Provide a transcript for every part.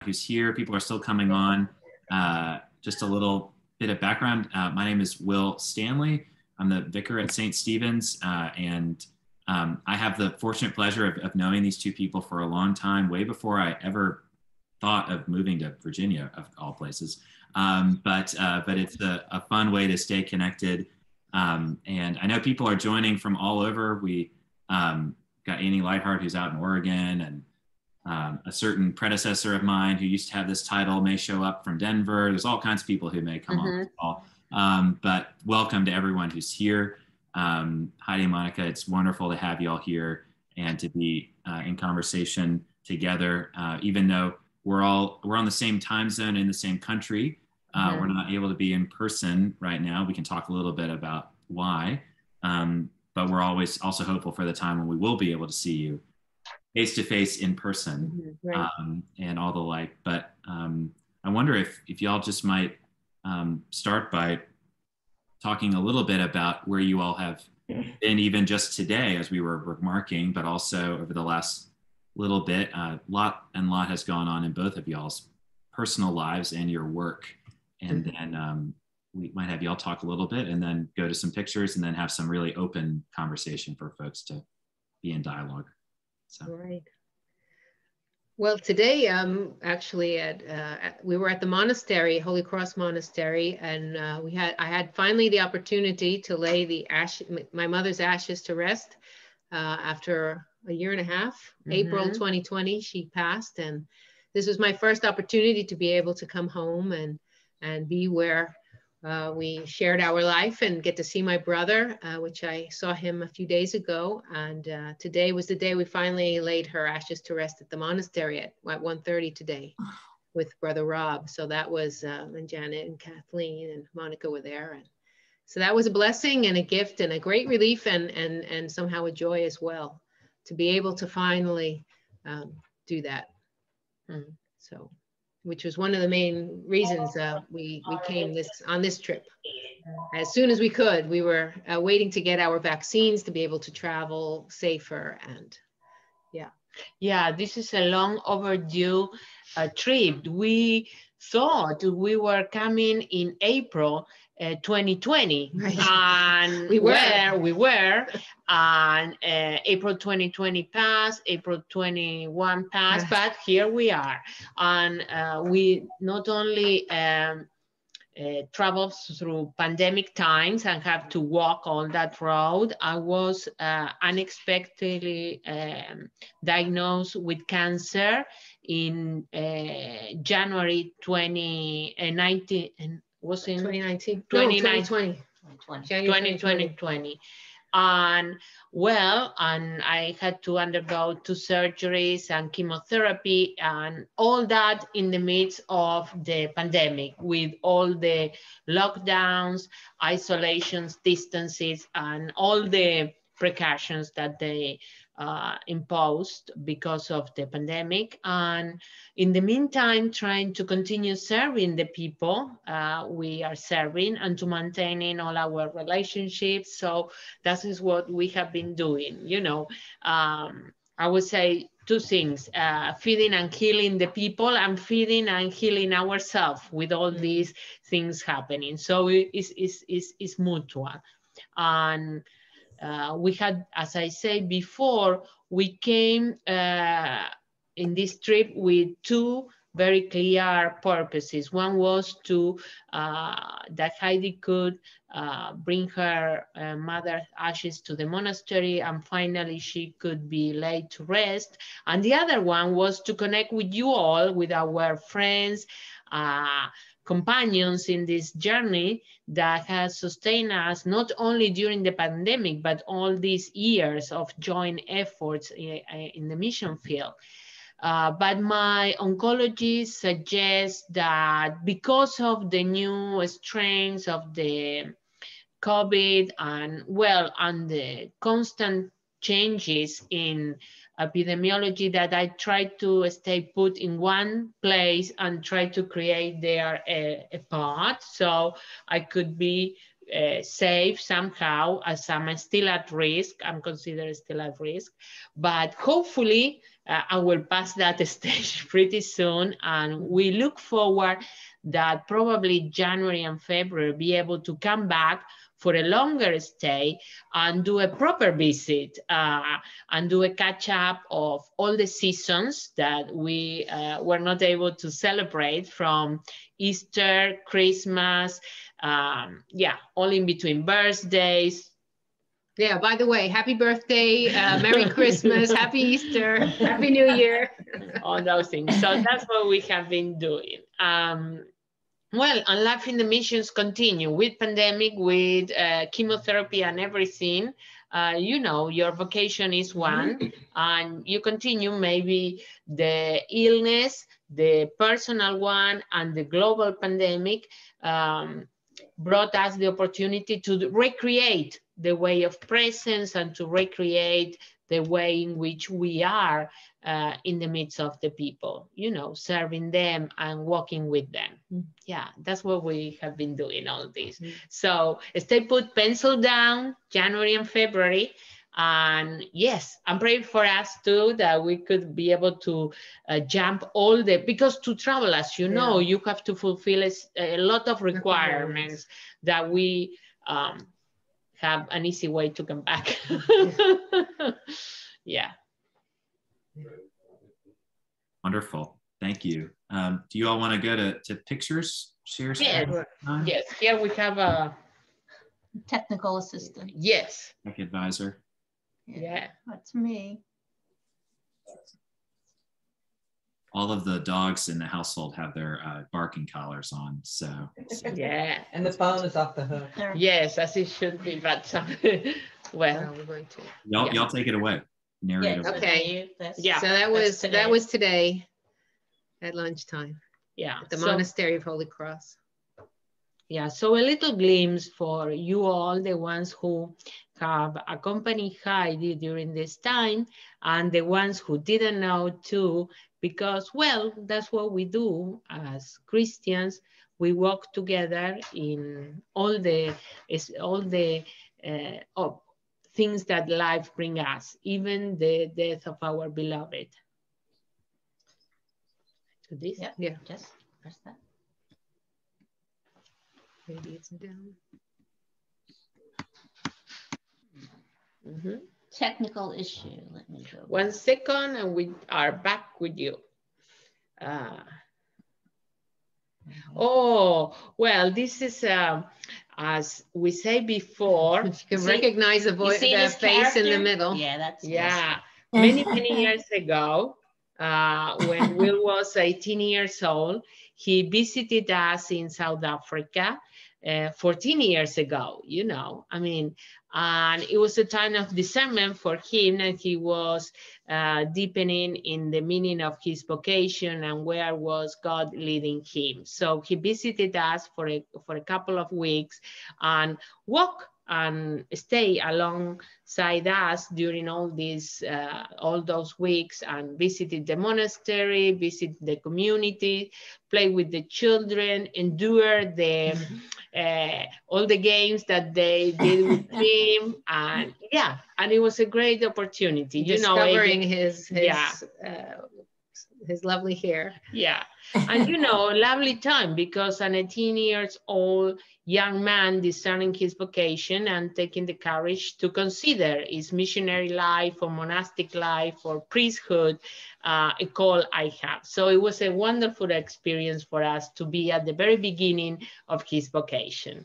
who's here. People are still coming on. Just a little bit of background. My name is Will Stanley. I'm the vicar at St. Stephen's, and I have the fortunate pleasure of knowing these two people for a long time, way before I ever thought of moving to Virginia, of all places. But it's a fun way to stay connected. And I know people are joining from all over. We got Annie Lightheart, who's out in Oregon, and a certain predecessor of mine who used to have this title may show up from Denver. There's all kinds of people who may come on this call. But welcome to everyone who's here. Heidi and Monica, it's wonderful to have you all here and to be in conversation together. Even though we're on the same time zone in the same country, we're not able to be in person right now. We can talk a little bit about why, but we're always also hopeful for the time when we will be able to see you face to face in person, right. And all the like. But I wonder if y'all just might start by talking a little bit about where you all have been, even just today, as we were remarking, but also over the last little bit. Lot has gone on in both of y'all's personal lives and your work. And then we might have y'all talk a little bit and then go to some pictures and then have some really open conversation for folks to be in dialogue. So. Right. Well, today actually we were at the monastery, Holy Cross Monastery, and I had finally the opportunity to lay my mother's ashes to rest after a year and a half. April 2020, she passed, and this was my first opportunity to be able to come home and be where we shared our life and get to see my brother, which I saw him a few days ago. And today was the day we finally laid her ashes to rest at the monastery at 1:30 today with Brother Rob. So that was, and Janet and Kathleen and Monica were there. And so that was a blessing and a gift and a great relief and somehow a joy as well to be able to finally do that. So, which was one of the main reasons we came on this trip. As soon as we could, we were waiting to get our vaccines to be able to travel safer, and yeah. Yeah, this is a long overdue trip. We thought we were coming in April 2020, right. And we were, and April 2020 passed, April 21 passed, but here we are. And we not only traveled through pandemic times and have to walk all that road. I was unexpectedly diagnosed with cancer in January 2019. Was in 2019? 2020. 2020. And I had to undergo 2 surgeries and chemotherapy and all that in the midst of the pandemic, with all the lockdowns, isolations, distances, and all the precautions that they imposed because of the pandemic. And in the meantime, trying to continue serving the people we are serving and to maintaining all our relationships. So that is what we have been doing. You know, I would say 2 things: feeding and healing the people, and feeding and healing ourselves with all these things happening. So it's mutual. And we had, as I said before, we came in this trip with 2 very clear purposes. One was to that Heidi could bring her mother's ashes to the monastery, and finally she could be laid to rest. And the other one was to connect with you all, with our friends, companions in this journey that has sustained us not only during the pandemic, but all these years of joint efforts in the mission field. But my oncologist suggests that because of the new strains of the COVID and the constant changes in epidemiology, that I try to stay put in one place and try to create there a part, so I could be safe somehow, as I'm still at risk. I'm considered still at risk, but hopefully I will pass that stage pretty soon. And we look forward that probably January and February be able to come back for a longer stay and do a proper visit and do a catch up of all the seasons that we were not able to celebrate, from Easter, Christmas, yeah, all in between, birthdays. Yeah, by the way, happy birthday, Merry Christmas, Happy Easter, Happy New Year. All those things. So that's what we have been doing. Well, and life in the missions continue with pandemic, with chemotherapy and everything. You know, your vocation is one, and you continue. Maybe the illness, the personal one, and the global pandemic brought us the opportunity to recreate the way of presence and to recreate the way in which we are in the midst of the people, you know, serving them and walking with them. Yeah, that's what we have been doing all this. So stay put, pencil down, January and February. And yes, I'm praying for us too, that we could be able to jump all the, because to travel, as you know, you have to fulfill a lot of requirements that we have an easy way to come back. Yeah. Wonderful. Thank you. Do you all want to go to pictures? Share yes. Yes. Here we have a technical assistant. Yes. tech advisor. Yeah. That's me. All of the dogs in the household have their barking collars on, so. Yeah. And the phone is off the hook. Yes, as it should be, but well, we're going to. Y'all take it away. Narrate Yeah, away. Okay. Yeah. So that was today at lunchtime. Yeah. At the Monastery of Holy Cross. Yeah, so a little glimpse for you all, the ones who have accompanied Heidi during this time, and the ones who didn't know too, because, well, that's what we do as Christians. We walk together in all the things that life brings us, even the death of our beloved. To this? Yeah. Just press that. Maybe it's down. Technical issue. Let me go. 1 second, and we are back with you. Oh, well, this is, as we say before. You can recognize the voice, the face in the middle. Yeah, that's Many years ago, when Will was 18 years old, he visited us in South Africa 14 years ago, you know, I mean, and it was a time of discernment for him, and he was deepening in the meaning of his vocation and where was God leading him. So he visited us for a couple of weeks and walked and stay alongside us during all those weeks, and visited the monastery, visited the community, play with the children, endure the all the games that they did with him, and yeah, and it was a great opportunity, discovering his lovely hair. Yeah, and you know, lovely time, because an 18 years old young man discerning his vocation and taking the courage to consider his missionary life or monastic life or priesthood a call I have. So it was a wonderful experience for us to be at the very beginning of his vocation.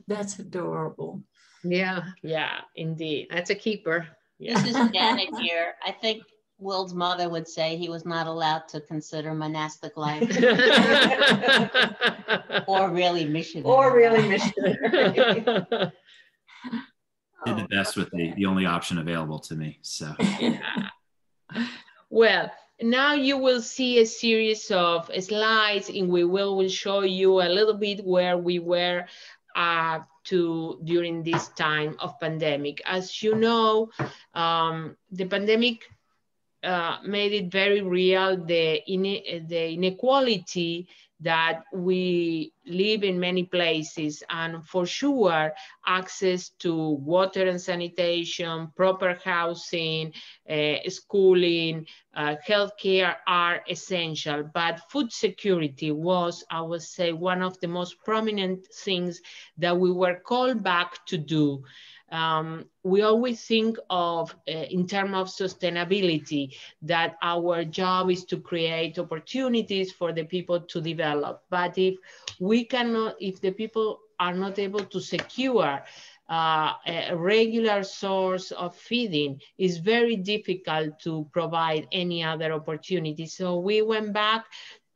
That's adorable. Yeah. Yeah, indeed. That's a keeper. Yeah. This is Janet here. I think Will's mother would say he was not allowed to consider monastic life. Or really missionary. Did the best with the only option available to me, so. Yeah. Well, now you will see a series of slides in which we will show you a little bit where we were during this time of pandemic. As you know, the pandemic made it very real, the inequality that we live in many places, and for sure, access to water and sanitation, proper housing, schooling, healthcare are essential, but food security was, I would say, one of the most prominent things that we were called back to do. We always think of, in terms of sustainability, that our job is to create opportunities for the people to develop. But if we cannot, if the people are not able to secure a regular source of feeding, it's very difficult to provide any other opportunity. So we went back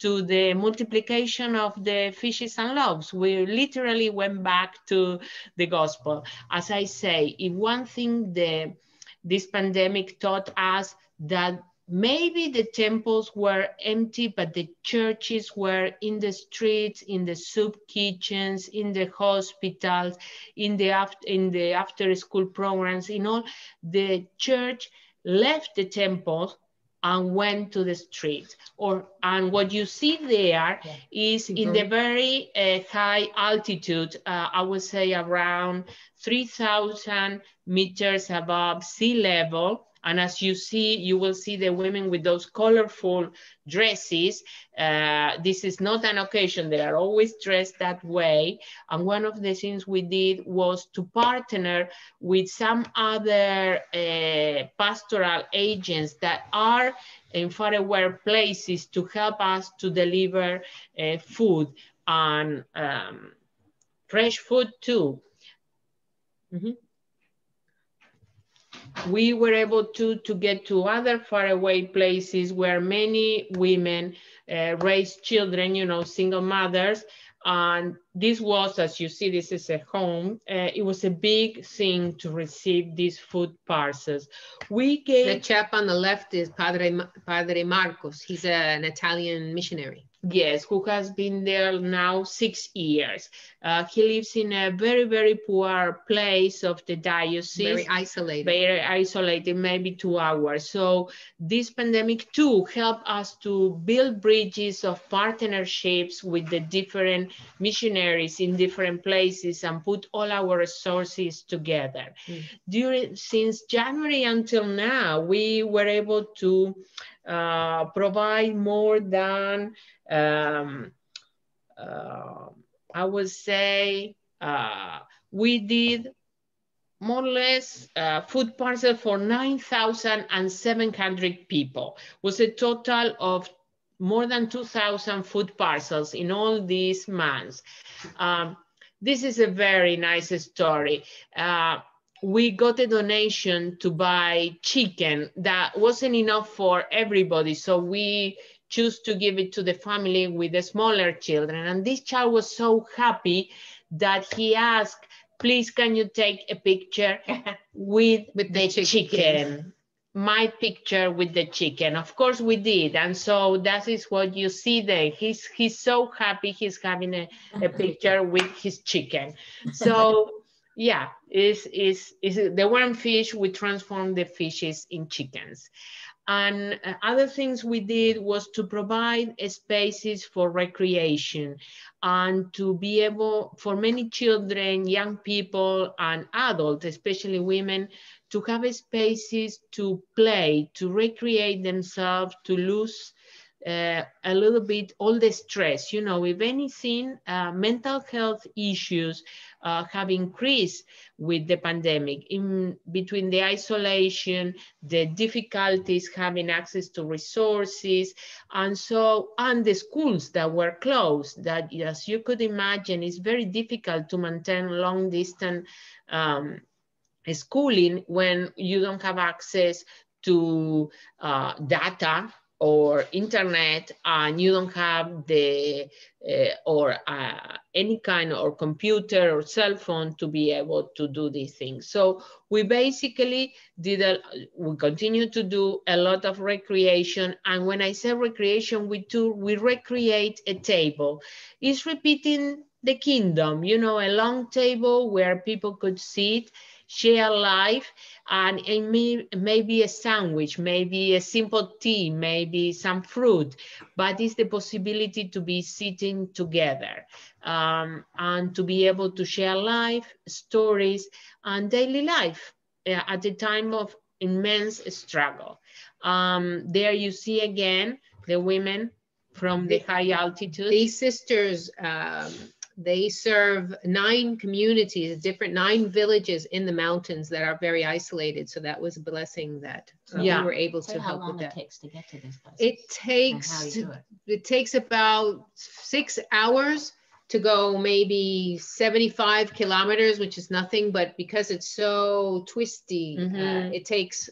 to the multiplication of the fishes and loaves. We literally went back to the gospel. As I say, if one thing this pandemic taught us, that maybe the temples were empty, but the churches were in the streets, in the soup kitchens, in the hospitals, in the after school programs, in all. The church left the temples and went to the streets. And what you see there is in the very high altitude, I would say around 3,000 meters above sea level. And as you see, you will see the women with those colorful dresses. This is not an occasion. They are always dressed that way. And one of the things we did was to partner with some other pastoral agents that are in faraway places to help us to deliver food and fresh food too. We were able to get to other faraway places where many women raise children, you know, single mothers. And this was, as you see, this is a home. It was a big thing to receive these food parcels. We gave... The chap on the left is Padre Marcos. He's an Italian missionary. Yes, who has been there now 6 years. He lives in a very, very poor place of the diocese. Very isolated. Very isolated, maybe 2 hours. So this pandemic too helped us to build bridges of partnerships with the different missionaries in different places and put all our resources together. Since January until now, we were able to provide more than I would say we did more or less food parcel for 9,700 people. It was a total of more than 2,000 food parcels in all these months. This is a very nice story. We got a donation to buy chicken that wasn't enough for everybody, so we choose to give it to the family with the smaller children. And this child was so happy that he asked, please, can you take a picture with the chicken? My picture with the chicken. Of course we did. And so that is what you see there. He's so happy he's having a picture with his chicken. So yeah, is the one fish, we transform the fishes in chickens. And other things we did was to provide spaces for recreation and to be able, for many children, young people and adults, especially women, to have spaces to play, to recreate themselves, to lose a little bit all the stress. You know, if anything, mental health issues have increased with the pandemic, in between the isolation, the difficulties having access to resources, and the schools that were closed, that, as you could imagine, it's very difficult to maintain long distance schooling when you don't have access to data or internet, and you don't have the any kind of computer or cell phone to be able to do these things. So we basically we continue to do a lot of recreation. And when I say recreation, we recreate a table. It's repeating the kingdom, you know, a long table where people could sit, share life, and maybe a sandwich, maybe a simple tea, maybe some fruit, but it's the possibility to be sitting together and to be able to share life, stories, and daily life at a time of immense struggle. There you see again the women from the high altitude. These sisters, they serve 9 communities, 9 villages in the mountains that are very isolated. So that was a blessing that we were able to help with that. How long it takes to get to this place? It takes about 6 hours to go, maybe 75 kilometers, which is nothing, but because it's so twisty, it takes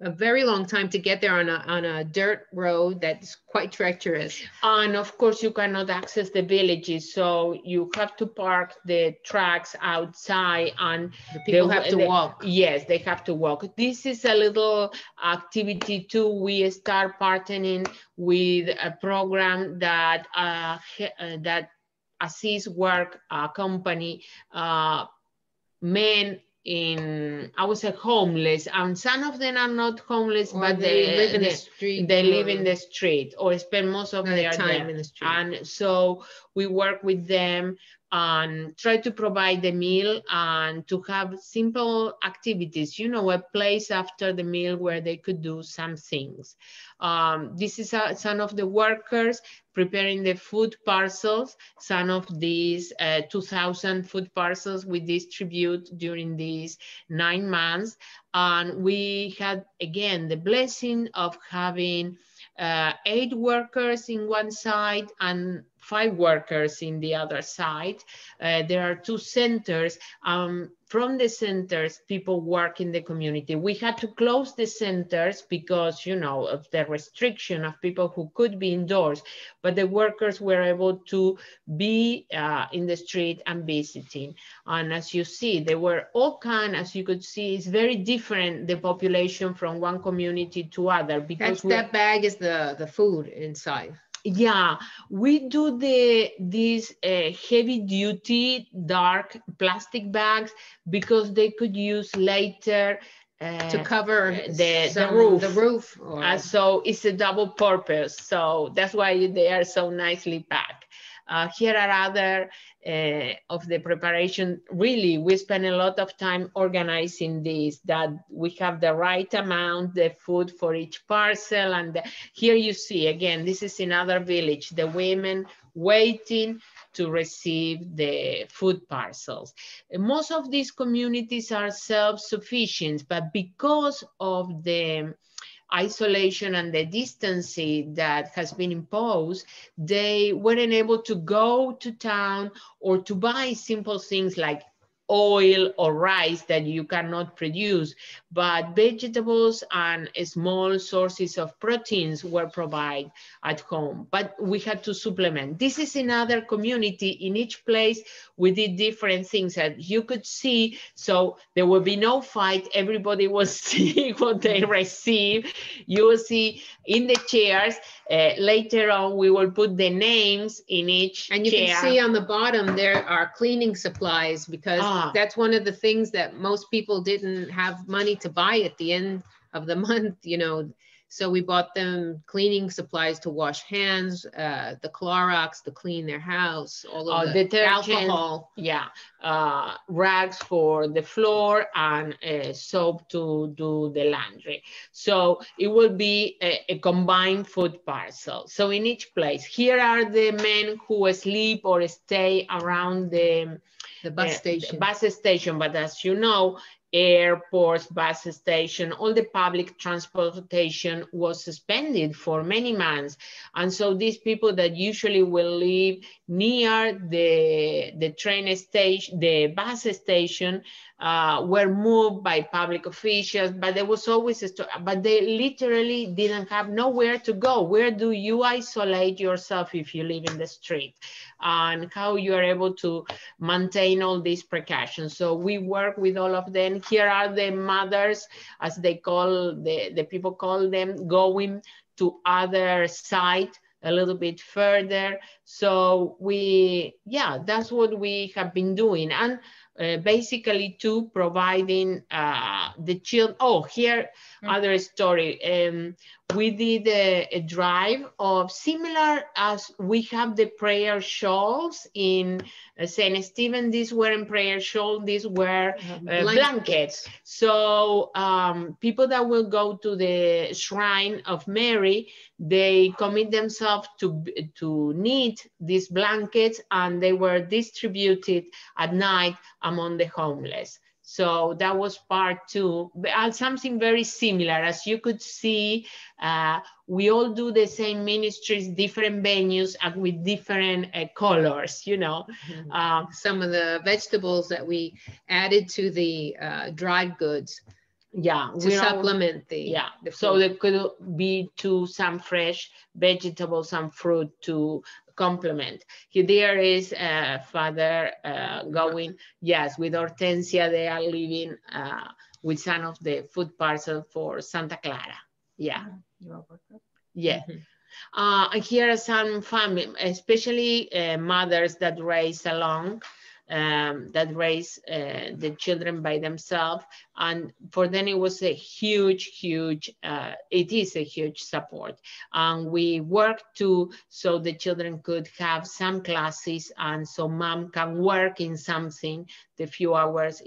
a very long time to get there on a dirt road that's quite treacherous. And of course, you cannot access the villages, so you have to park the trucks outside, and the people have to walk. Yes, they have to walk. This is a little activity too. We start partnering with a program that that assists work company men in, I would say, homeless, and some of them are not homeless, but they live in the street. They live in the street or spend most of their time in the street. And so we work with them and try to provide the meal and to have simple activities, you know, a place after the meal where they could do some things. This is some of the workers preparing the food parcels. Some of these 2,000 food parcels we distribute during these 9 months. And we had, again, the blessing of having 8 workers in one side and 5 workers in the other side. There are 2 centers. From the centers, people work in the community. We had to close the centers because, you know, of the restriction of people who could be indoors, but the workers were able to be in the street and visiting. And as you see, they were all kind, as you could see, it's very different, the population from one community to other. Because that bag is the food inside. Yeah, we do these heavy duty dark plastic bags because they could use later to cover the roof. Or... So it's a double purpose. So that's why they are so nicely packed. Here are other of the preparation. Really, we spend a lot of time organizing this, that we have the right amount, the food for each parcel. And here you see, again, this is another village, the women waiting to receive the food parcels. Most of these communities are self-sufficient, but because of the isolation and the distancing that has been imposed, they weren't able to go to town or to buy simple things like oil or rice that you cannot produce, but vegetables and small sources of proteins were provided at home, but we had to supplement. This is another community. In each place, we did different things that you could see, so there will be no fight. Everybody will see what they receive. You will see in the chairs. Later on, we will put the names in each and you chair. can see on the bottom, there are cleaning supplies, because that's one of the things that most people didn't have money to buy at the end of the month, you know. So we bought them cleaning supplies to wash hands, the Clorox to clean their house, all of the alcohol. Yeah, rags for the floor, and soap to do the laundry. So it will be a combined food parcel. So in each place, here are the men who sleep or stay around the bus station. Bus station, but as you know, airports, bus station, all the public transportation was suspended for many months. And so these people that usually will live near the train station, the bus station, were moved by public officials, but there was always but they literally didn't have nowhere to go. Where do you isolate yourself if you live in the street? And how you are able to maintain all these precautions. So we work with all of them. Here are the mothers, as they call, the people call them, going to other side a little bit further. So that's what we have been doing. And basically to providing the children. Oh, here, other story. We did a drive of similar as we have the prayer shawls in St. Stephen. These were in prayer shawl. These were blankets. So people that will go to the shrine of Mary, they commit themselves to knit these blankets, and they were distributed at night among the homeless. So that was part two, but something very similar. As you could see, we all do the same ministries, different venues, and with different colors, you know. Some of the vegetables that we added to the dried goods, to supplement the food. So there could be some fresh vegetables and fruit to complement. There is Father going, yes, with Hortensia. They are living with some of the food parcel for Santa Clara. Yeah. Yeah. And here are some family, especially mothers that raise alone, that raise the children by themselves. And for them, it was a huge, it is a huge support. And we work so the children could have some classes, and so mom can work in something the few hours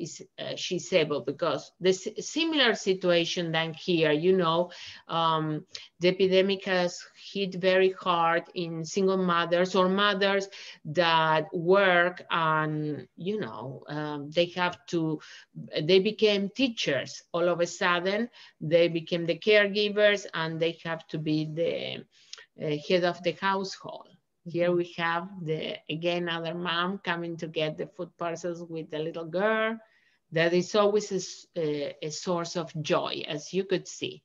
she's able, because the similar situation than here, you know, the epidemic has hit very hard in single mothers or mothers that work, and you know, they became teachers all of a sudden. They became the caregivers, and they have to be the head of the household. Here we have again other mom coming to get the food parcels with the little girl. That is always a source of joy, as you could see.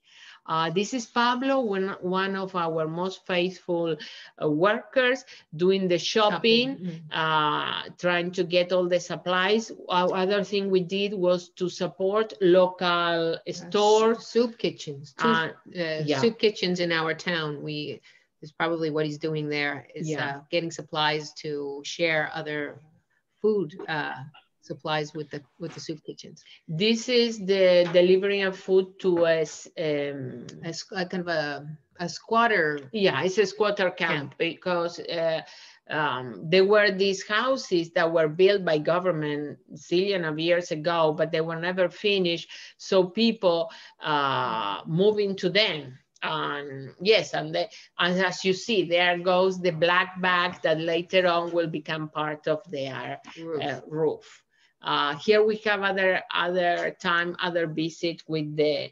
This is Pablo, one of our most faithful workers, doing the shopping. Trying to get all the supplies. Other thing we did was to support local stores. Soup kitchens. Soup kitchens in our town. Is probably what he's doing there, is getting supplies to share other food supplies with the soup kitchens. This is the delivery of food to a kind of a squatter. Yeah, it's a squatter camp. Because there were these houses that were built by government zillion of years ago, but they were never finished. So people move into them. And yes, and as you see, there goes the black bag that later on will become part of their roof. Here we have other visit with the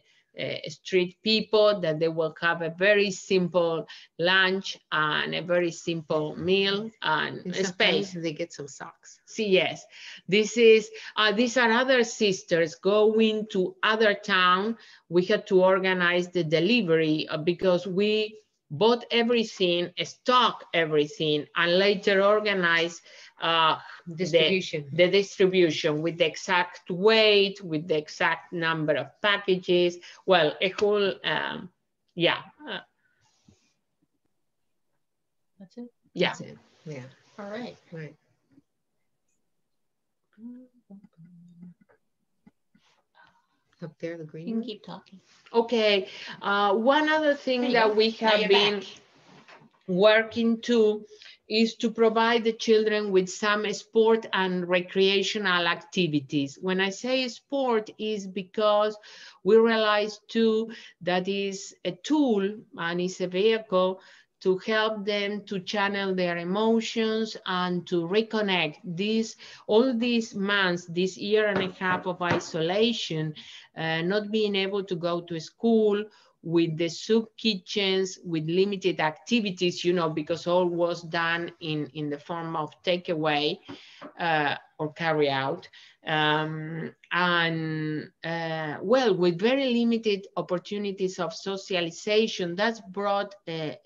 street people, that they will have a very simple lunch and a very simple meal and space. They get some socks. See, yes, these are other sisters going to other town. We had to organize the delivery because we bought everything, stock everything, and later organize distribution. The distribution with the exact weight, with the exact number of packages. Well, a whole, yeah. That's it? Yeah. That's it. Yeah. All right. Right. Up there, the green. You can keep talking. Okay. One other thing that we have been working to is to provide the children with some sport and recreational activities. When I say sport, is because we realize too that is a tool and is a vehicle to help them to channel their emotions and to reconnect. All these months, this year and a half of isolation, not being able to go to school, with the soup kitchens, with limited activities, you know, because all was done in the form of takeaway or carry out. Well, with very limited opportunities of socialization, that's brought a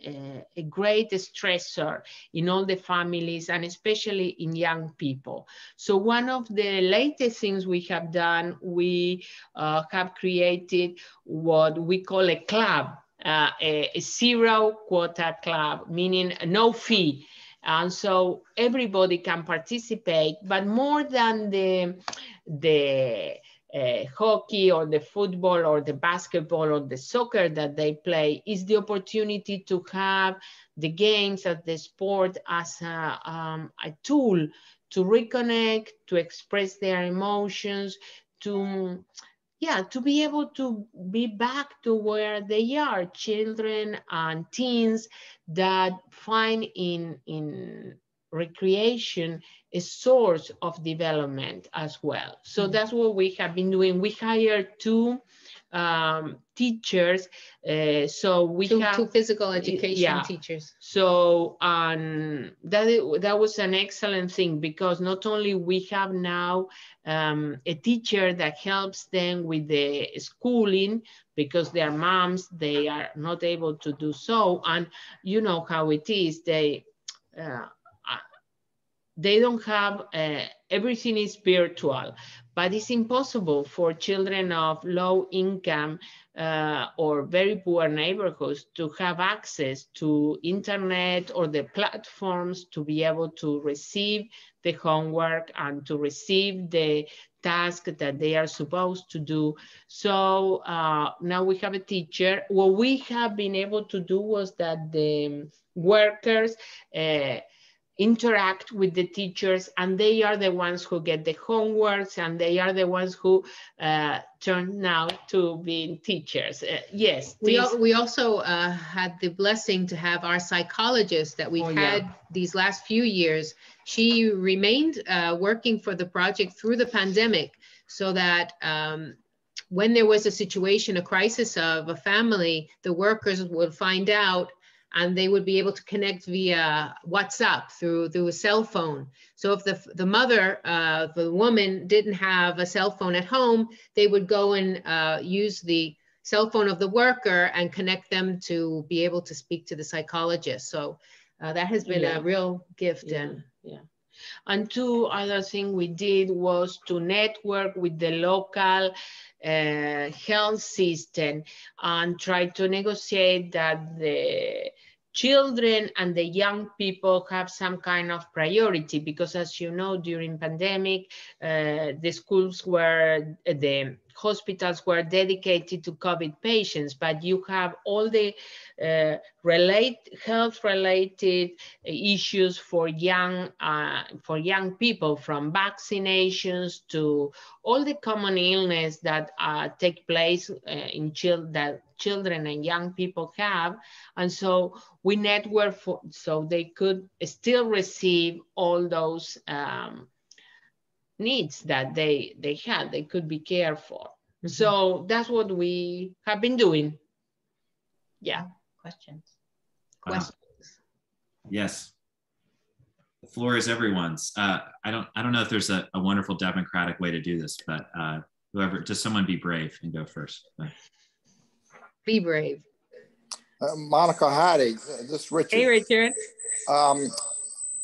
great stressor in all the families, and especially in young people. So one of the latest things we have done, we have created what we call a club, a zero quota club, meaning no fee. And so everybody can participate, but more than the hockey or the football or the basketball or the soccer that they play is the opportunity to have the games as the sport as a tool to reconnect, to express their emotions, to be able to be back to where they are, children and teens that find in recreation a source of development as well. So that's what we have been doing. We hired 2 teachers. So we have two physical education teachers. So that was an excellent thing, because not only we have now a teacher that helps them with the schooling, because their moms, they are not able to do so. And you know how it is, they don't have, everything is virtual, but it's impossible for children of low income or very poor neighborhoods to have access to internet or the platforms to be able to receive the homework and to receive the task that they are supposed to do. So now we have a teacher. What we have been able to do was that the workers interact with the teachers, and they are the ones who get the homeworks, and they are the ones who turn now to being teachers. Yes. We also had the blessing to have our psychologist that we've had these last few years. She remained working for the project through the pandemic, so that when there was a situation, a crisis of a family, the workers would find out, and they would be able to connect via WhatsApp through a cell phone. So if the mother, the woman didn't have a cell phone at home, they would go and use the cell phone of the worker and connect them to be able to speak to the psychologist. So that has been a real gift. And 2 other things we did was to network with the local health system and try to negotiate that the children and the young people have some kind of priority, because as you know, during pandemic, the schools were, the hospitals were dedicated to COVID patients, but you have all the health-related issues for young people, from vaccinations to all the common illness that take place in that children and young people have. And so we network so they could still receive all those needs that they had, they could be cared for. Mm-hmm. So that's what we have been doing. Yeah. Questions? Questions? Yes. The floor is everyone's. I don't know if there's a wonderful democratic way to do this, but whoever, just someone be brave and go first. Be brave. Monica, Heidi, this is Richard. Hey, Richard. How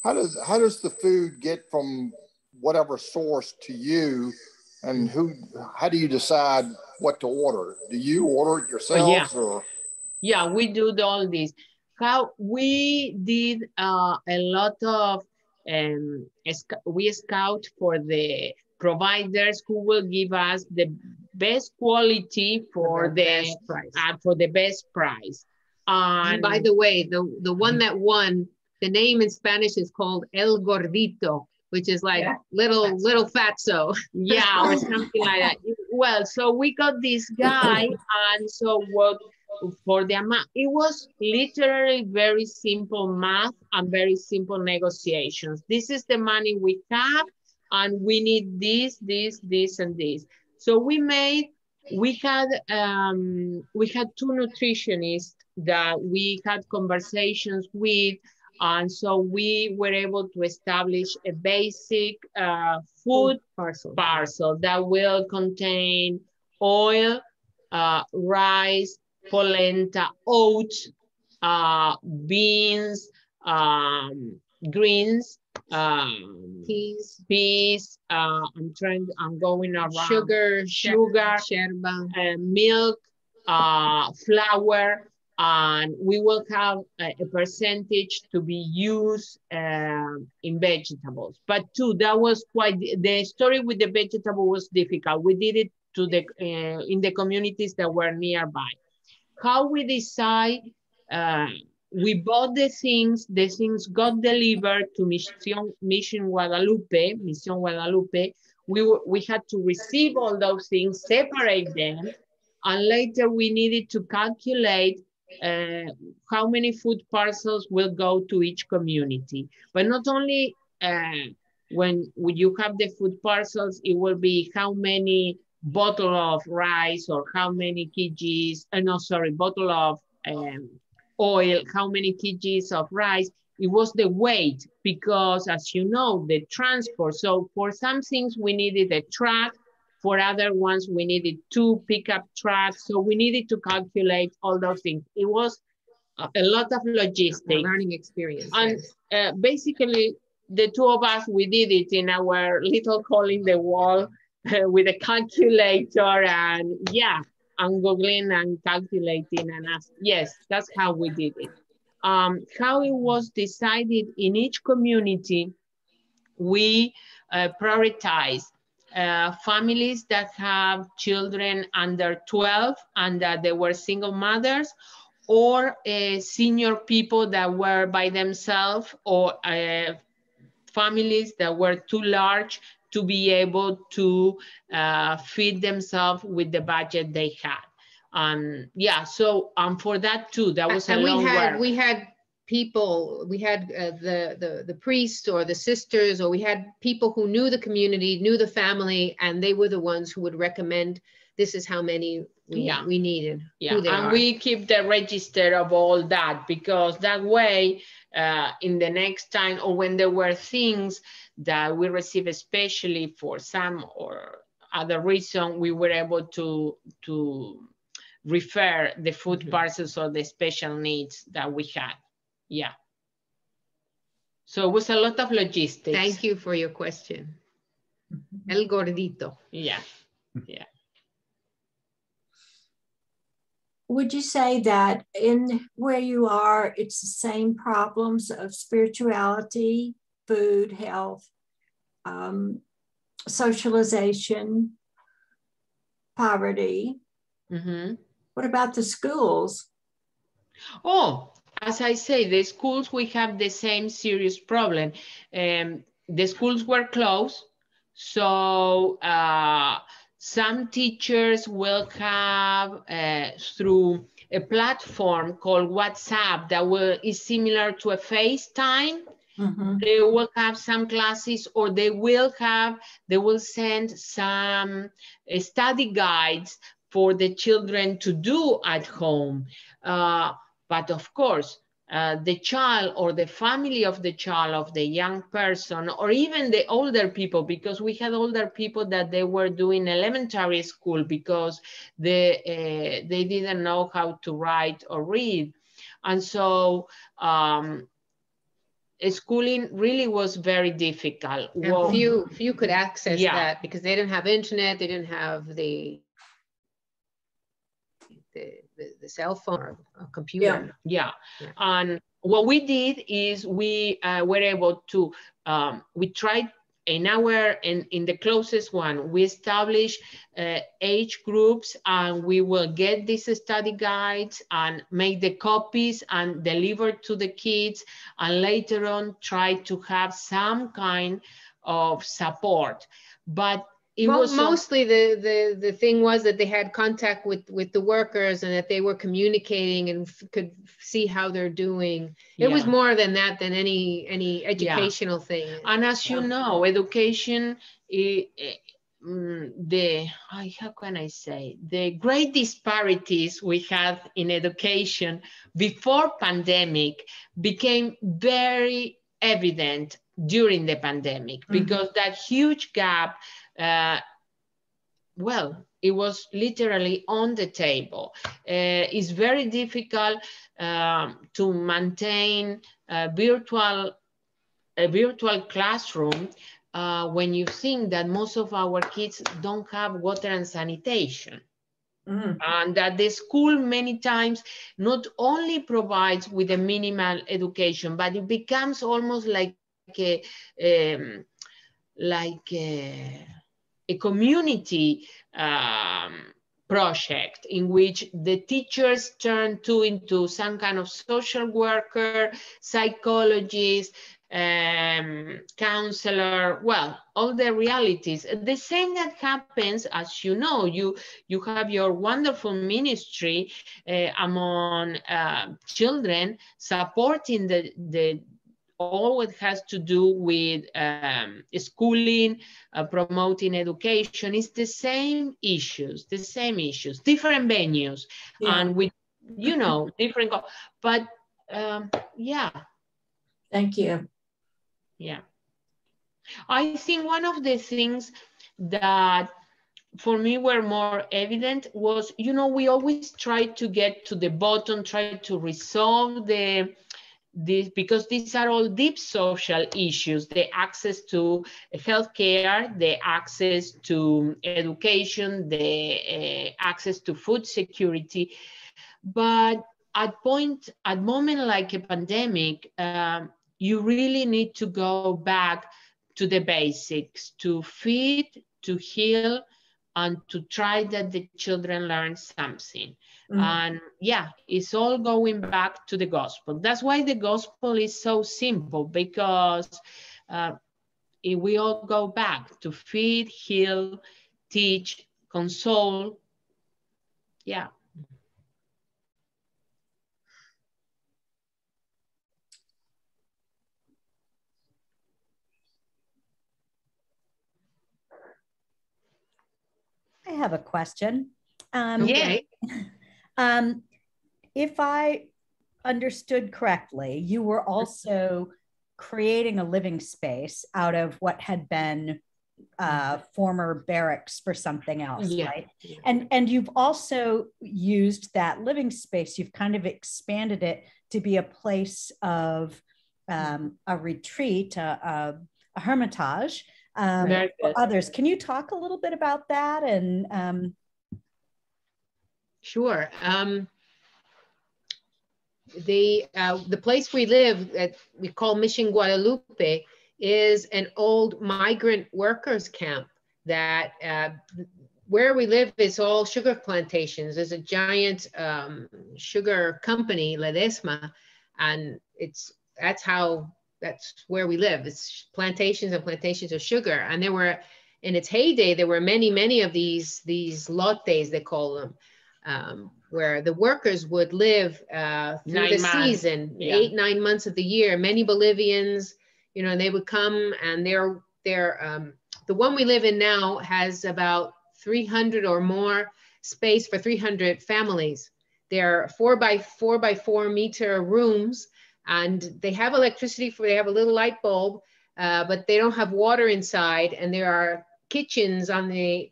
does the food get from whatever source to you, and how do you decide what to order? Do you order it yourselves? Yeah, we do all this. How we did a lot of, we scout for the providers who will give us the best quality for the best price. And by the way, the one that won, the name in Spanish is called El Gordito, which is like little fatso. Yeah, or something like that. Well, so we got this guy, and so what for the amount, it was literally very simple math and very simple negotiations. This is the money we have, and we need this, and this. So we had 2 nutritionists that we had conversations with, and so we were able to establish a basic food parcel that will contain oil, rice, polenta, oats, beans, greens, peas. I'm going around. Sugar, milk, flour, and we will have a percentage to be used in vegetables. But too, that was quite, the story with the vegetable was difficult. We did it to the in the communities that were nearby. How we decide, we bought the things got delivered to Mission Guadalupe. We had to receive all those things, separate them, and later we needed to calculate how many food parcels will go to each community. But not only when you have the food parcels, it will be how many bottle of rice or how many kgs, bottle of oil, how many kgs of rice. It was the weight, because as you know, the transport. So for some things we needed a truck, for other ones we needed 2 pickup trucks. So we needed to calculate all those things. It was a lot of logistics. A learning experience. And basically, the 2 of us, we did it in our little hole in the wall with a calculator, and and Googling and calculating, and yes, that's how we did it. How it was decided in each community, we prioritize families that have children under 12 and that they were single mothers, or senior people that were by themselves, or families that were too large to be able to feed themselves with the budget they had. So for that too, that was a long work. We had people, we had the priest or the sisters, or we had people who knew the community, knew the family, and they were the ones who would recommend, this is how many we needed. And we keep the register of all that, because that way, in the next time, or when there were things that we received, especially for some or other reason, we were able to refer the food parcels or the special needs that we had. So it was a lot of logistics. Thank you for your question. El Gordito. Would you say that in where you are, it's the same problems of spirituality, food, health, socialization, poverty? What about the schools? As I say, the schools, we have the same serious problem. The schools were closed, so some teachers will have, through a platform called WhatsApp that is similar to a FaceTime. They will have some classes, or they will send some study guides for the children to do at home. But of course, the child or the family of the child, of the young person, or even the older people, because we had older people that they were doing elementary school because they didn't know how to write or read. And so schooling really was very difficult. And few could access that because they didn't have internet, they didn't have the cell phone or a computer. And what we did is we were able to, we tried in the closest one, we established age groups, and we will get these study guides and make the copies and deliver to the kids, and later on try to have some kind of support. But it was mostly the thing was that they had contact with the workers, and that they were communicating and could see how they're doing. It was more than that, than any educational thing. And as you know, education, how can I say, the great disparities we had in education before pandemic became very evident during the pandemic, because that huge gap, it was literally on the table. It's very difficult to maintain a virtual classroom when you think that most of our kids don't have water and sanitation. And that the school many times not only provides with a minimal education, but it becomes almost like a community project in which the teachers turn into some kind of social worker, psychologist, counselor, well, all the realities. The same that happens, as you know, you have your wonderful ministry among children, supporting the all what has to do with schooling, promoting education. Is the same issues, different venues, and with, you know, different, but yeah. Thank you. Yeah. I think one of the things that for me were more evident was, you know, we always try to get to the bottom, try to resolve this, because these are all deep social issues, the access to healthcare, the access to education, the access to food security. But at moment like a pandemic, you really need to go back to the basics, to feed, to heal, and to try that the children learn something. And yeah, it's all going back to the gospel. That's why the gospel is so simple, because if we all go back to feed, heal, teach, console, yeah. I have a question. Okay. If I understood correctly, you were also creating a living space out of what had been former barracks for something else, right? And you've also used that living space, you've kind of expanded it to be a place of a retreat, a hermitage for others. Can you talk a little bit about that? And Sure. The place we live that we call Mission Guadalupe is an old migrant workers camp that where we live is all sugar plantations. There's a giant sugar company, Ledesma, and that's where we live. It's plantations and plantations of sugar. And there were, in its heyday, there were many of these lotes, they call them, where the workers would live through the season, 8-9 months of the year. Many Bolivians, you know, they would come, and they're the one we live in now has about 300 or more space for 300 families. They're 4x4 meter rooms, and they have electricity they have a little light bulb, but they don't have water inside, and there are kitchens on the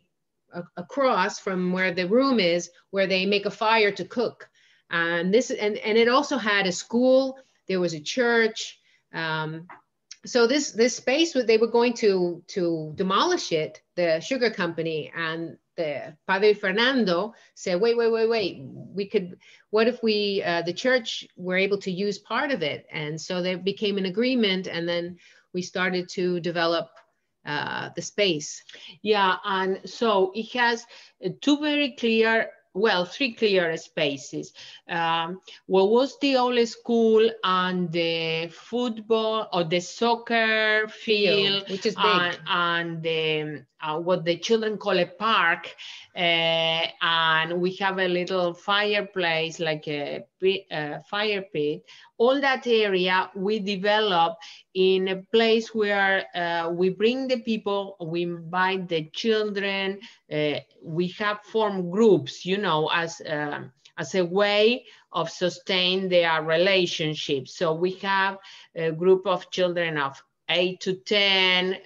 across from where the room is, where they make a fire to cook. And it also had a school. There was a church. So this space, they were going to demolish it, the sugar company, and the Padre Fernando said, wait, we could, what if we, the church were able to use part of it? And so there became an agreement, and then we started to develop the space. Yeah, and so it has three clear spaces. What was the old school and the football or the soccer field, which is big, and the what the children call a park, and we have a little fireplace, like a fire pit. All that area we develop in a place where we bring the people, we invite the children, we have formed groups, you know, as a way of sustain their relationships. So we have a group of children of 8 to 10,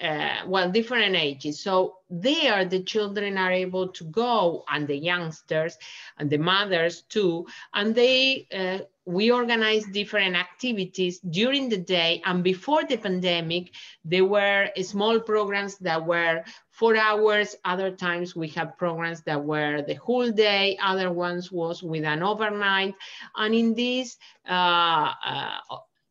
different ages. So there the children are able to go, and the youngsters and the mothers too, and they we organize different activities during the day. And before the pandemic, there were small programs that were 4 hours. Other times we have programs that were the whole day. Other ones was with an overnight. And in these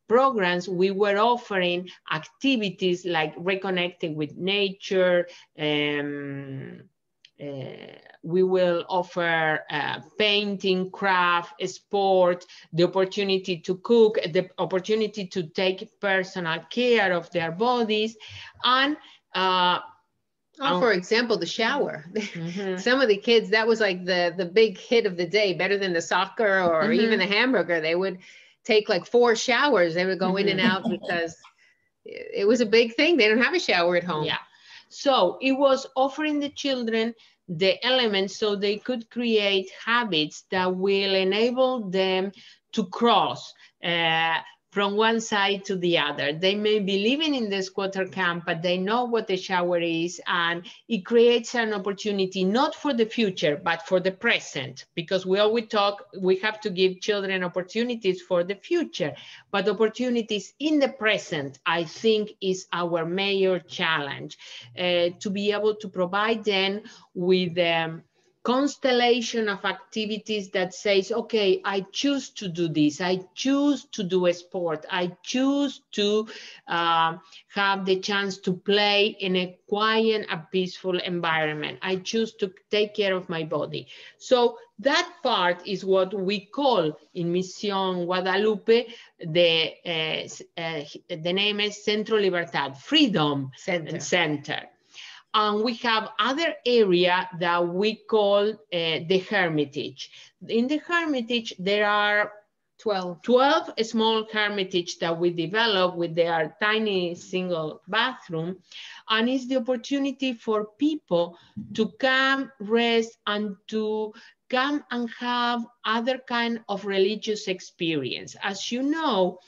programs, we were offering activities like reconnecting with nature. We will offer painting, craft, sport, the opportunity to cook, the opportunity to take personal care of their bodies. And for example, the shower. Some of the kids, that was like the big hit of the day, better than the soccer or even the hamburger. They would take like 4 showers. They would go in and out because it was a big thing. They don't have a shower at home. Yeah. So it was offering the children the elements so they could create habits that will enable them to cross from one side to the other. They may be living in the squatter camp, but they know what the shower is, and it creates an opportunity not for the future, but for the present, because we always talk, we have to give children opportunities for the future, but opportunities in the present, I think, is our major challenge, to be able to provide them with constellation of activities that says, okay, I choose to do this, I choose to do a sport, I choose to have the chance to play in a quiet and peaceful environment. I choose to take care of my body. So that part is what we call in Mission Guadalupe, the name is Centro Libertad, Freedom Center. And we have other area that we call the Hermitage. In the Hermitage, there are 12 small hermitage that we develop with their tiny single bathroom. And it's the opportunity for people to come, rest, and to come and have other kind of religious experience. As you know,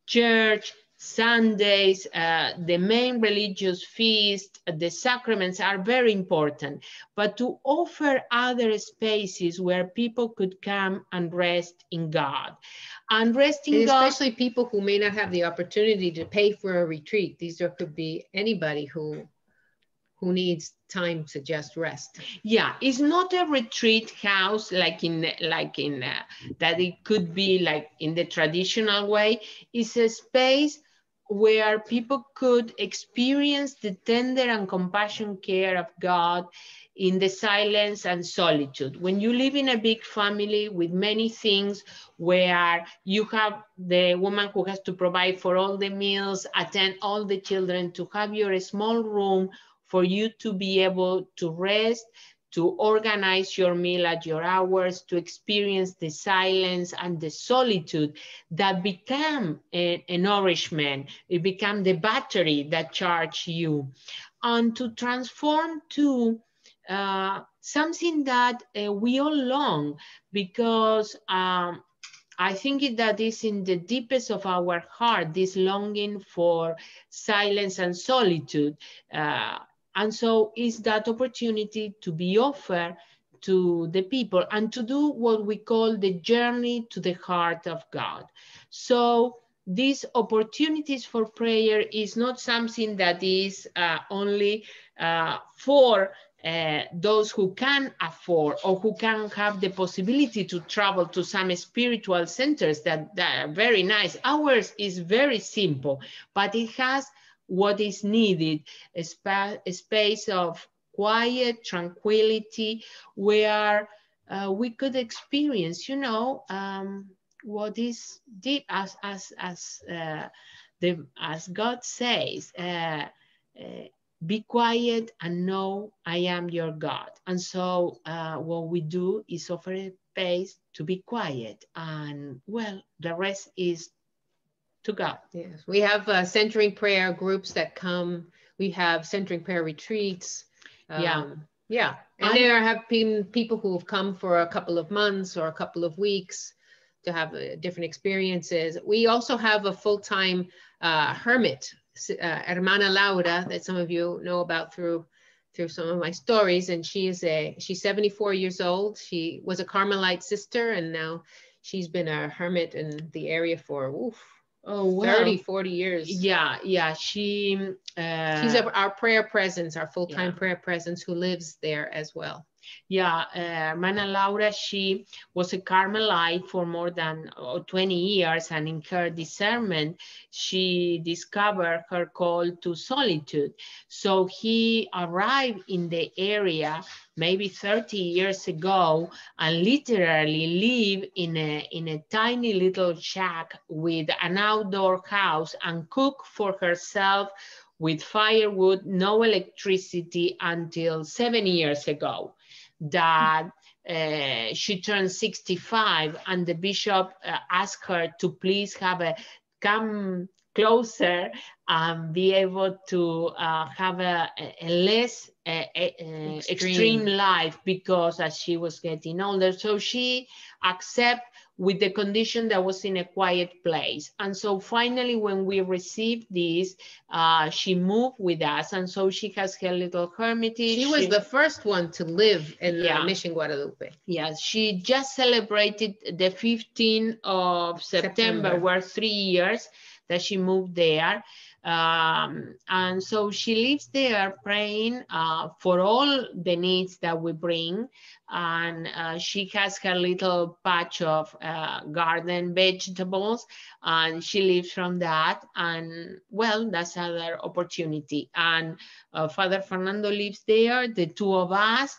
church, Sundays, the main religious feast, the sacraments are very important, but to offer other spaces where people could come and rest in God. And rest in God. Especially people who may not have the opportunity to pay for a retreat. These could be anybody who needs time to just rest. Yeah, it's not a retreat house like in that it could be like in the traditional way. It's a space where people could experience the tender and compassionate care of God in the silence and solitude. When you live in a big family with many things, where you have the woman who has to provide for all the meals, attend all the children, to have your small room for you to be able to rest, to organize your meal at your hours, to experience the silence and the solitude that become a nourishment. It become the battery that charge you. And to transform to something that we all long, because I think that is in the deepest of our heart, this longing for silence and solitude. And so it's that opportunity to be offered to the people and to do what we call the journey to the heart of God. So these opportunities for prayer is not something that is only for those who can afford or who can have the possibility to travel to some spiritual centers that are very nice. Ours is very simple, but it has what is needed, a space of quiet tranquility where we could experience, you know, what is deep, as God says, be quiet and know I am your God. And so what we do is offer a space to be quiet, and well, the rest is to God. Yes, we have centering prayer groups that come. We have centering prayer retreats. And there have been people who have come for a couple of months or a couple of weeks to have different experiences. We also have a full-time hermit, Hermana Laura, that some of you know about through some of my stories. And she's 74 years old. She was a Carmelite sister, and now she's been a hermit in the area for Oh, well, 30, 40 years. Yeah, yeah. She's our prayer presence, our full-time yeah. prayer presence, who lives there as well. Yeah, Hermana Laura, she was a Carmelite for more than 20 years, and in her discernment, she discovered her call to solitude. So he arrived in the area maybe 30 years ago and literally lived in a tiny little shack with an outdoor house and cooked for herself with firewood, no electricity, until 7 years ago. That she turned 65, and the bishop asked her to please come closer and be able to have a less extreme life, because as she was getting older. So she accepted, with the condition that was in a quiet place. And so finally, when we received this, she moved with us. And so she has her little hermitage. She was the first one to live in Mission Guadalupe. Yes, she just celebrated the 15th of September, were 3 years that she moved there. And so she lives there praying for all the needs that we bring. And she has her little patch of garden vegetables, and she lives from that. And well, that's another opportunity. And Father Fernando lives there, the two of us.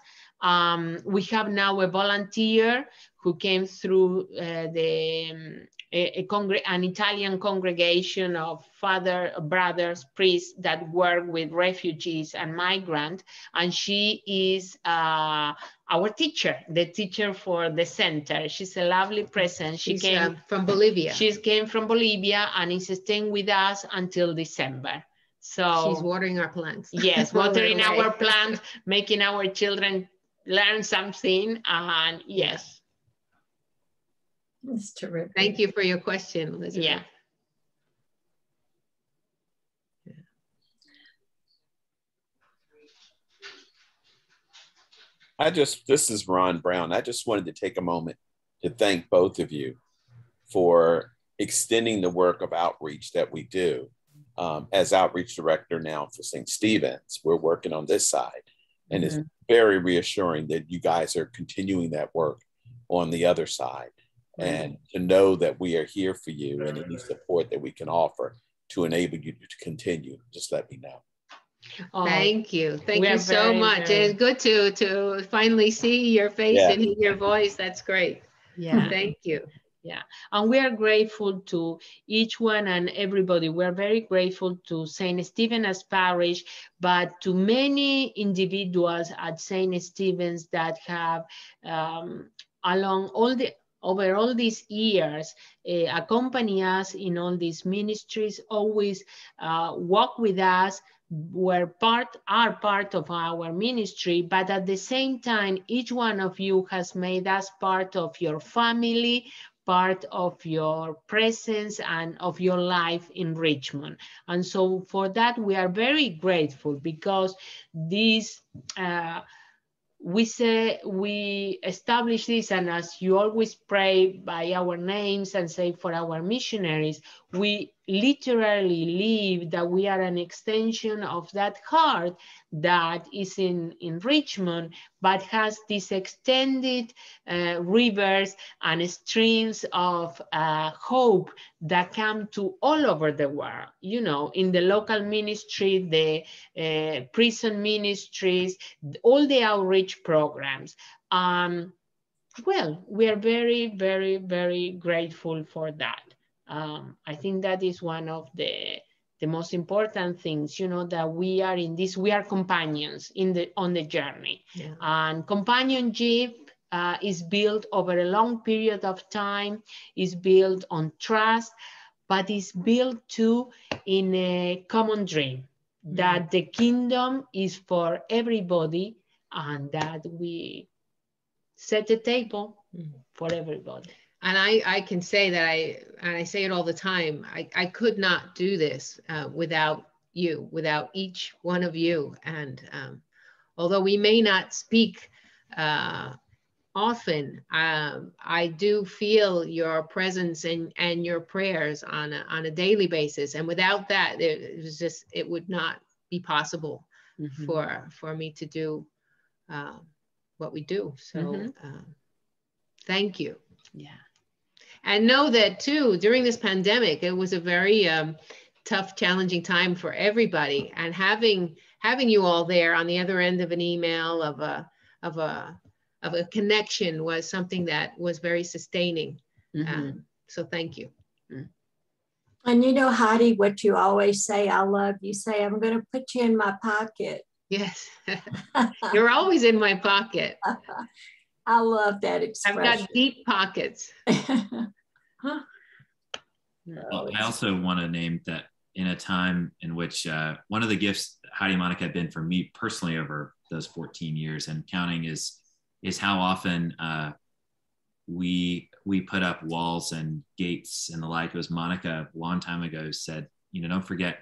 We have now a volunteer who came through an Italian congregation of brothers, priests that work with refugees and migrants, and she is our teacher, the teacher for the center. She's a lovely presence. She came from Bolivia. She came from Bolivia and is staying with us until December. So she's watering our plants. Yes, watering our plants, making our children learn something, and yes. That's terrific. Thank you for your question, Elizabeth. Yeah. This is Ron Brown. I just wanted to take a moment to thank both of you for extending the work of outreach that we do. As outreach director now for St. Stephen's, we're working on this side, and it's very reassuring that you guys are continuing that work on the other side, and to know that we are here for you, and any support that we can offer to enable you to continue, just let me know. Oh, thank you so much. And it's good to finally see your face and hear your voice. That's great. Yeah. Thank you. Yeah, and we are grateful to each one and everybody. We're very grateful to St. Stephen's Parish, but to many individuals at St. Stephen's that have over all these years accompany us in all these ministries, always walk with us, are part of our ministry, but at the same time, each one of you has made us part of your family, part of your presence and of your life in Richmond. And so for that, we are very grateful, because this, we establish this, and as you always pray by our names and say for our missionaries, we literally live that we are an extension of that heart that is in Richmond, but has these extended rivers and streams of hope that come to all over the world, you know, in the local ministry, the prison ministries, all the outreach programs. Well, we are very, very, very grateful for that. I think that is one of the most important things, you know, that we are in this, we are companions on the journey. Yeah. And companionship is built over a long period of time, is built on trust, but is built too in a common dream, that the kingdom is for everybody, and that we set the table for everybody. And I can say that I say it all the time, I could not do this without you, without each one of you. And although we may not speak often. I do feel your presence and your prayers on a daily basis. And without that, it would not be possible for me to do what we do. So thank you. Yeah. And know that too, during this pandemic, it was a very tough, challenging time for everybody. And having you all there on the other end of an email, of a connection, was something that was very sustaining. So thank you. And you know, Heidi, what you always say, I love, you say, I'm going to put you in my pocket. Yes. You're always in my pocket. I love that expression. I've got deep pockets. Well, I also want to name that in a time in which one of the gifts Heidi and Monica have been for me personally over those 14 years and counting is how often we put up walls and gates and the like. It was Monica a long time ago said, don't forget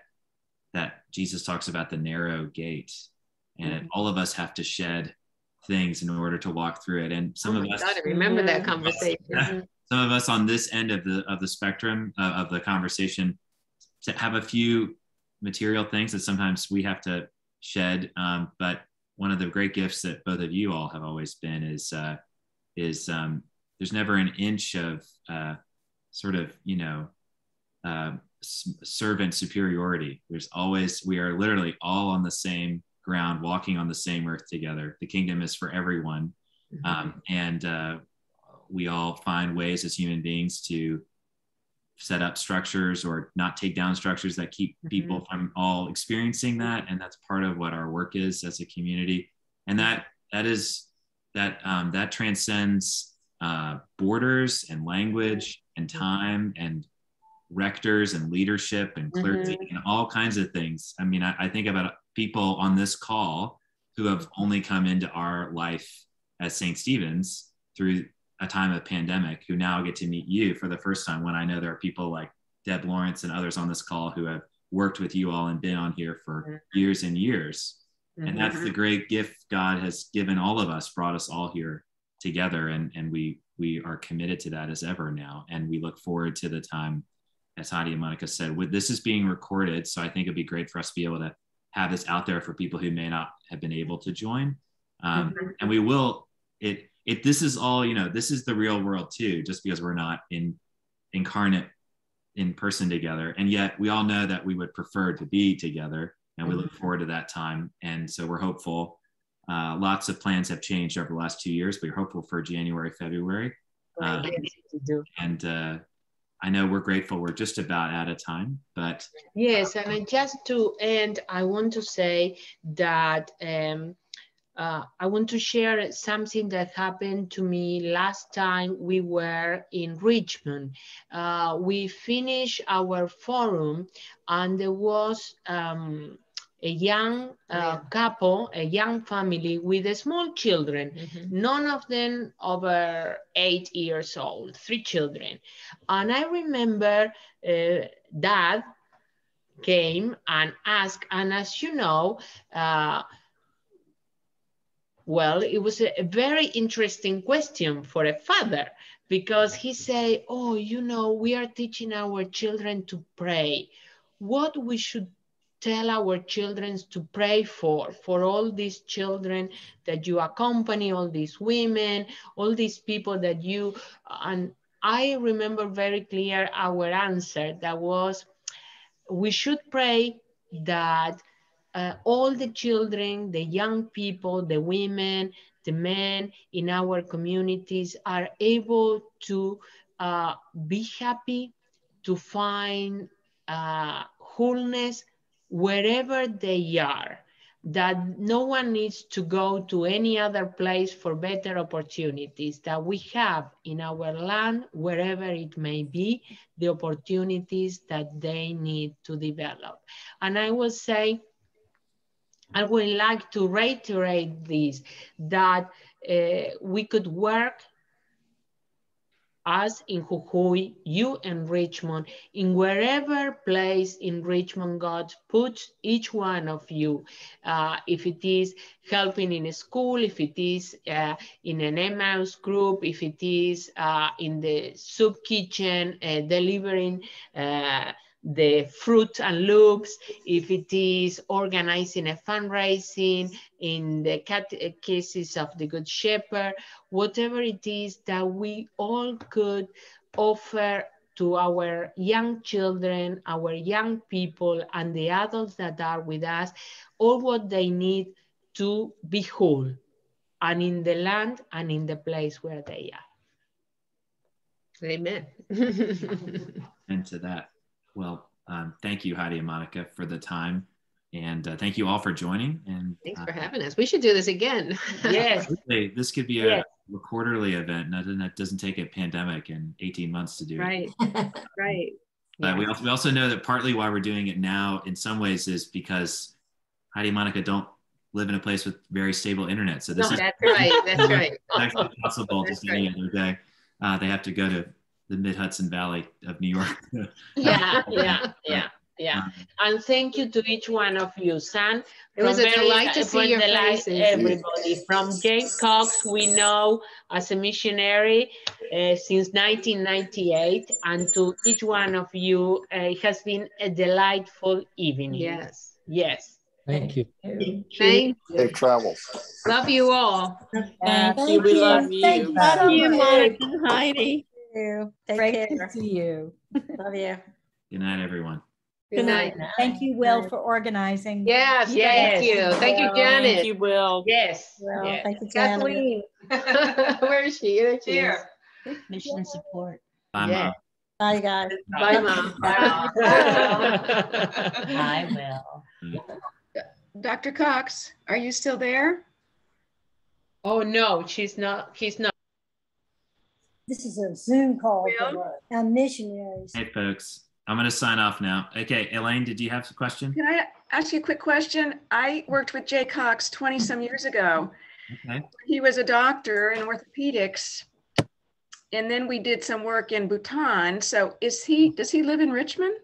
that Jesus talks about the narrow gate, and all of us have to shed things in order to walk through it. And some of us, I remember that conversation. Some of us on this end of the spectrum of the conversation to have a few material things that sometimes we have to shed. But one of the great gifts that both of you all have always been is there's never an inch of servant superiority. There's always, we are literally all on the same ground, walking on the same earth together. The kingdom is for everyone. And we all find ways as human beings to set up structures or not take down structures that keep people from all experiencing that. And that's part of what our work is as a community. And that transcends borders and language and time and rectors and leadership and clergy and all kinds of things. I mean, I think about people on this call who have only come into our life as St. Stephen's through a time of pandemic, who now get to meet you for the first time, when I know there are people like Deb Lawrence and others on this call who have worked with you all and been on here for years and years. And that's the great gift God has given all of us, brought us all here together. And we are committed to that as ever now. And we look forward to the time, as Heidi and Monica said, this is being recorded. So I think it'd be great for us to be able to have this out there for people who may not have been able to join. And we will, this is all, this is the real world too, just because we're not incarnate in person together. And yet we all know that we would prefer to be together, and we look forward to that time. And so we're hopeful. Lots of plans have changed over the last 2 years, but we're hopeful for January, February. And I know we're grateful. We're just about out of time, but. Yes, and just to end, I want to say that I want to share something that happened to me last time we were in Richmond. We finished our forum, and there was a young couple, a young family with small children, none of them over 8 years old, 3 children. And I remember Dad came and asked, and as you know, well, it was a very interesting question for a father, because he said, oh, we are teaching our children to pray. What we should tell our children to pray for all these children that you accompany, all these women, all these people that you, and I remember very clear our answer that was, we should pray that all the children, the young people, the women, the men in our communities are able to be happy, to find wholeness wherever they are, that no one needs to go to any other place for better opportunities, that we have in our land, wherever it may be, the opportunities that they need to develop. And I will say, I would like to reiterate this, that we could work us in Jujuy, you in Richmond, in wherever place in Richmond God puts each one of you. If it is helping in a school, if it is in an Emmaus group, if it is in the soup kitchen, delivering the fruit and loops, if it is organizing a fundraising in the catechesis of the Good Shepherd, whatever it is that we all could offer to our young children, our young people, and the adults that are with us, all what they need to be whole, and in the land and in the place where they are. Amen. And to that, well, thank you, Heidi and Monica, for the time. And thank you all for joining. And thanks for having us. We should do this again. Yes. This could be a quarterly event. That doesn't take a pandemic and 18 months to do right. it. Right. But we also know that partly why we're doing it now in some ways is because Heidi and Monica don't live in a place with very stable internet. So this is that's right. That's right. actually possible just any other day. They have to go to the Mid-Hudson Valley of New York. Yeah. And thank you to each one of you, San. It was a delight to see your faces. Everybody. From Jay Cox, we know as a missionary since 1998. And to each one of you, it has been a delightful evening. Yes. Yes. Thank you. Thank you. Safe travels. Love you all. Thank you. We love you. Thank you so much. Monica and Heidi. Take Great care. To see you. Love you. Good night, everyone. Good night. Thank you, Will, for organizing. Yes, thank you. Thank you, Janet. Thank you, Will. Yes. Well, yes. thank you, Janet. Kathleen. Where is she? There she is. Mission support. Bye, Yeah. Mom. Bye, guys. Bye, Mom. I will. Dr. Cox, are you still there? Oh, no, she's not. He's not. This is a Zoom call for our missionaries. Hey, folks. I'm going to sign off now. Okay, Elaine, did you have a question? Can I ask you a quick question? I worked with Jay Cox 20 some years ago. Okay. He was a doctor in orthopedics. And then we did some work in Bhutan. So does he live in Richmond?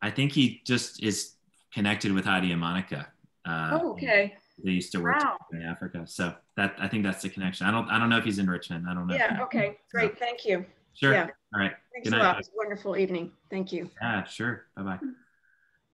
I think he just is connected with Heidi and Monica. Okay. They used to work in Africa. So I think that's the connection. I don't know if he's in Richmond. I don't know. Yeah, okay, great. Thank you. Sure. Yeah. All right. Thanks a lot. It was a wonderful evening. Thank you. Yeah, sure. Bye-bye.